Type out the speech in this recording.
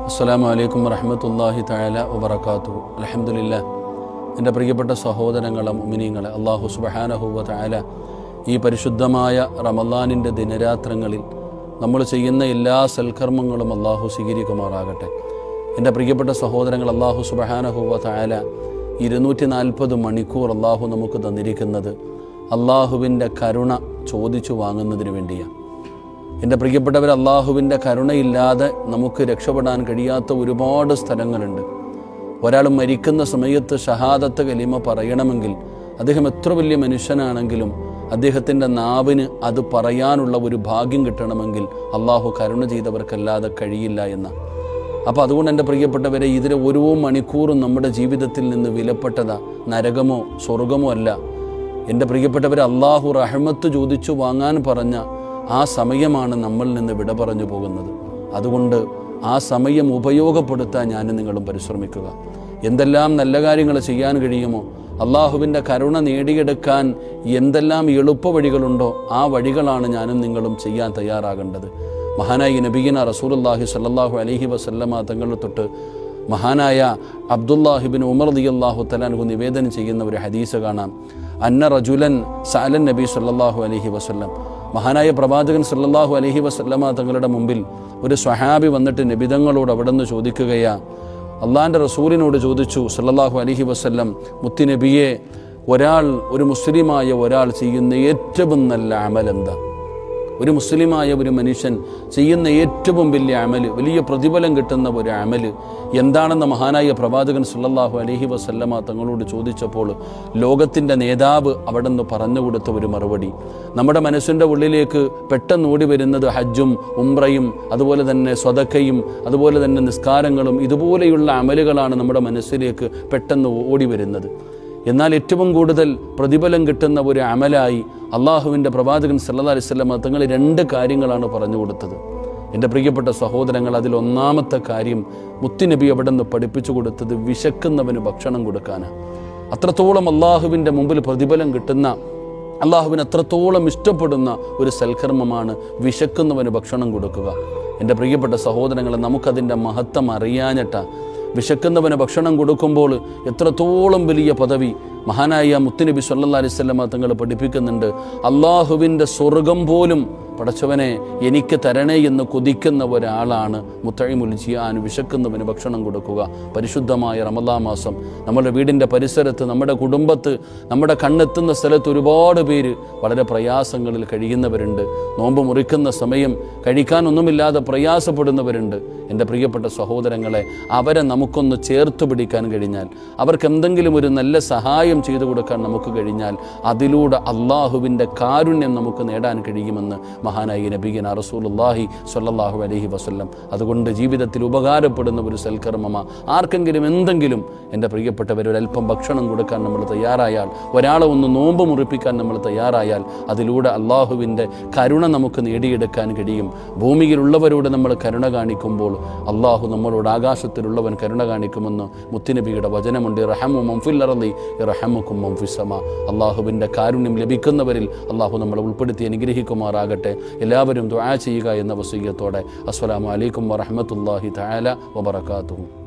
അസ്സലാമു അലൈക്കും വറഹ്മത്തുള്ളാഹി തആല വബറകാതുഹു. അൽഹംദുലില്ലാഹ്. എൻ്റെ പ്രിയപ്പെട്ട സഹോദരങ്ങളെ മുഅ്മിനീങ്ങളെ, അല്ലാഹു സുബ്ഹാനഹു വ തആല ഈ പരിശുദ്ധമായ റമളാനിൻ്റെ ദിനരാത്രങ്ങളിൽ നമ്മൾ ചെയ്യുന്ന എല്ലാ സൽക്കർമ്മങ്ങളും അല്ലാഹു സ്വീകരിക്കുമാറാകട്ടെ. എൻ്റെ പ്രിയപ്പെട്ട സഹോദരങ്ങൾ, അല്ലാഹു സുബ്ഹാനഹു വ തആല 240 മണിക്കൂർ അല്ലാഹു നമുക്ക് തന്നിരിക്കുന്നത് അല്ലാഹുവിൻ്റെ കരുണ ചോദിച്ചു വാങ്ങുന്നതിന് വേണ്ടിയാണ്. എൻ്റെ പ്രിയപ്പെട്ടവർ, അള്ളാഹുവിൻ്റെ കരുണയില്ലാതെ നമുക്ക് രക്ഷപ്പെടാൻ കഴിയാത്ത ഒരുപാട് സ്ഥലങ്ങളുണ്ട്. ഒരാൾ മരിക്കുന്ന സമയത്ത് ഷഹാദത്ത് കലിമ പറയണമെങ്കിൽ അദ്ദേഹം എത്ര വലിയ മനുഷ്യനാണെങ്കിലും അദ്ദേഹത്തിൻ്റെ നാവിന് അത് പറയാനുള്ള ഒരു ഭാഗ്യം കിട്ടണമെങ്കിൽ അള്ളാഹു കരുണ ചെയ്തവർക്കല്ലാതെ കഴിയില്ല എന്ന. അപ്പോൾ അതുകൊണ്ട് എൻ്റെ പ്രിയപ്പെട്ടവരെ, ഇതിലെ ഓരോ മണിക്കൂറും നമ്മുടെ ജീവിതത്തിൽ നിന്ന് വിലപ്പെട്ടതാ. നരകമോ സ്വർഗമോ അല്ല. എൻ്റെ പ്രിയപ്പെട്ടവരെ, അള്ളാഹു റഹ്മത്ത് ചോദിച്ചു വാങ്ങാൻ പറഞ്ഞ ആ സമയമാണ് നമ്മളിൽ നിന്ന് വിട പറഞ്ഞു പോകുന്നത്. അതുകൊണ്ട് ആ സമയം ഉപയോഗപ്പെടുത്താൻ ഞാനും നിങ്ങളും പരിശ്രമിക്കുക. എന്തെല്ലാം നല്ല കാര്യങ്ങൾ ചെയ്യാൻ കഴിയുമോ, അള്ളാഹുവിൻ്റെ കരുണ നേടിയെടുക്കാൻ എന്തെല്ലാം എളുപ്പ വഴികളുണ്ടോ ആ വഴികളാണ് ഞാനും നിങ്ങളും ചെയ്യാൻ തയ്യാറാകേണ്ടത്. മഹാനായ നബിയിന റസൂലുള്ളാഹി സ്വല്ലല്ലാഹു അലൈഹി വസല്ലമ തങ്ങളെ തൊട്ട് മഹാനായ അബ്ദുല്ലാഹിബിൻ ഉമർ റളിയല്ലാഹു തആല അൻഹു നിവേദനം ചെയ്യുന്ന ഒരു ഹദീസ് കാണാം. അന്ന റജുലൻ സഅലൻ നബി സ്വല്ലല്ലാഹു അലൈഹി വസല്ലം, മഹാനായ പ്രവാചകൻ സല്ലല്ലാഹു അലൈഹി വസല്ലമ തങ്ങളുടെ മുമ്പിൽ ഒരു സ്വഹാബി വന്നിട്ട് നബിതങ്ങളോട് അവിടെ നിന്ന് ചോദിക്കുകയാ. അള്ളാഹിൻ്റെ റസൂലിനോട് ചോദിച്ചു സല്ലല്ലാഹു അലൈഹി വസല്ലം, മുത്തുനബിയെ, ഒരു മുസ്ലിമായ ഒരാൾ ചെയ്യുന്ന ഏറ്റവും നല്ല അമൽ എന്താ? ഒരു മുസ്ലിമായ ഒരു മനുഷ്യൻ ചെയ്യുന്ന ഏറ്റവും വലിയ അമല്, വലിയ പ്രതിഫലം കിട്ടുന്ന ഒരു അമല് എന്താണെന്ന് മഹാനായ പ്രവാചകൻ സല്ലല്ലാഹു അലൈഹി വസല്ലമ തങ്ങളോട് ചോദിച്ചപ്പോൾ ലോകത്തിൻ്റെ നേതാവ് അവിടെ നിന്ന് പറഞ്ഞു കൊടുത്ത ഒരു മറുപടി നമ്മുടെ മനസ്സിൻ്റെ ഉള്ളിലേക്ക് പെട്ടെന്ന് ഓടി വരുന്നത് ഹജ്ജും ഉംറയും അതുപോലെ തന്നെ സ്വതക്കയും അതുപോലെ തന്നെ നിസ്കാരങ്ങളും ഇതുപോലെയുള്ള അമലുകളാണ് നമ്മുടെ മനസ്സിലേക്ക് പെട്ടെന്ന് ഓടി വരുന്നത്. എന്നാൽ ഏറ്റവും കൂടുതൽ പ്രതിഫലം കിട്ടുന്ന ഒരു അമലായി അള്ളാഹുവിൻ്റെ പ്രവാചകൻ സല്ലല്ലാഹു അലൈഹി വസല്ലം തങ്ങൾ 2 കാര്യങ്ങളാണ് പറഞ്ഞു കൊടുത്തത്. എൻ്റെ പ്രിയപ്പെട്ട സഹോദരങ്ങൾ, അതിൽ ഒന്നാമത്തെ കാര്യം മുത്തുനബി അവിടെ നിന്ന് പഠിപ്പിച്ചു കൊടുത്തത് വിശക്കുന്നവന് ഭക്ഷണം കൊടുക്കാനാണ്. അത്രത്തോളം അള്ളാഹുവിൻ്റെ മുമ്പിൽ പ്രതിഫലം കിട്ടുന്ന, അള്ളാഹുവിന് അത്രത്തോളം ഇഷ്ടപ്പെടുന്ന ഒരു സൽക്കർമ്മമാണ് വിശക്കുന്നവന് ഭക്ഷണം കൊടുക്കുക. എൻ്റെ പ്രിയപ്പെട്ട സഹോദരങ്ങളെ, നമുക്കതിൻ്റെ മഹത്വം അറിയാഞ്ഞിട്ടാ. വിശക്കുന്നവന് ഭക്ഷണം കൊടുക്കുമ്പോൾ എത്രത്തോളം വലിയ പദവി മഹാനായ മുത്തുനബി സല്ലല്ലാഹു അലൈഹി വസല്ലം തങ്ങൾ പഠിപ്പിക്കുന്നുണ്ട്. അള്ളാഹുവിൻ്റെ സ്വർഗം പോലും പടച്ചവനെ എനിക്ക് തരണേ എന്ന് കൊതിക്കുന്ന ഒരാളാണ് മുത്തഇമുൽ ജിയാൻ, വിശക്കുന്നവന് ഭക്ഷണം കൊടുക്കുക. പരിശുദ്ധമായ റമളാൻ മാസം നമ്മുടെ വീടിൻ്റെ പരിസരത്ത്, നമ്മുടെ കുടുംബത്ത്, നമ്മുടെ കണ്ണെത്തുന്ന സ്ഥലത്ത് ഒരുപാട് പേര് വളരെ പ്രയാസങ്ങളിൽ കഴിയുന്നവരുണ്ട്. നോമ്പ് മുറിക്കുന്ന സമയം കഴിക്കാനൊന്നുമില്ലാതെ പ്രയാസപ്പെടുന്നവരുണ്ട്. എൻ്റെ പ്രിയപ്പെട്ട സഹോദരങ്ങളെ, അവരെ നമുക്കൊന്ന് ചേർത്ത് പിടിക്കാൻ കഴിഞ്ഞാൽ, അവർക്ക് എന്തെങ്കിലും ഒരു നല്ല സഹായം ചെയ്തു കൊടുക്കാൻ നമുക്ക് കഴിഞ്ഞാൽ അതിലൂടെ അള്ളാഹുവിൻ്റെ കാരുണ്യം നമുക്ക് നേടാൻ കഴിയുമെന്ന് മഹാനായ നബിയന റസൂലുള്ളാഹി സ്വല്ലല്ലാഹു അലൈഹി വസല്ലം. അതുകൊണ്ട് ജീവിതത്തിൽ ഉപകാരപ്പെടുന്ന ഒരു സൽക്കർമ്മമാണ്. ആർക്കെങ്കിലും എന്തെങ്കിലും, എൻ്റെ പ്രിയപ്പെട്ടവർ, ഒരല്പം ഭക്ഷണം കൊടുക്കാൻ നമ്മൾ തയ്യാറായാൽ, ഒരാളെ ഒന്ന് നോമ്പ് മുറിപ്പിക്കാൻ നമ്മൾ തയ്യാറായാൽ അതിലൂടെ അള്ളാഹുവിൻ്റെ കരുണ നമുക്ക് നേടിയെടുക്കാൻ കഴിയും. ഭൂമിയിലുള്ളവരോട് നമ്മൾ കരുണ കാണിക്കുമ്പോൾ അള്ളാഹു നമ്മളോട് ആകാശത്തിലുള്ളവൻ കരുണ കാണിക്കുമെന്ന് മുത്തുനബിയുടെ വചനമുണ്ട്. റഹമു മൻ ഫിൽ അർളി യർഹമുക്കും മൻ ഫിസ് സമാ. അള്ളാഹുവിൻ്റെ കാരുണ്യം ലഭിക്കുന്നവരിൽ അള്ളാഹു നമ്മളെ ഉൾപ്പെടുത്തി അനുഗ്രഹിക്കുമാറാകട്ടെ. എല്ലാവരും ദുആ ചെയ്യുക എന്ന വസിയ്യത്തോടെ അസ്സലാമു അലൈക്കും വറഹ്മത്തുള്ളാഹി തആല വബറകാതുഹു.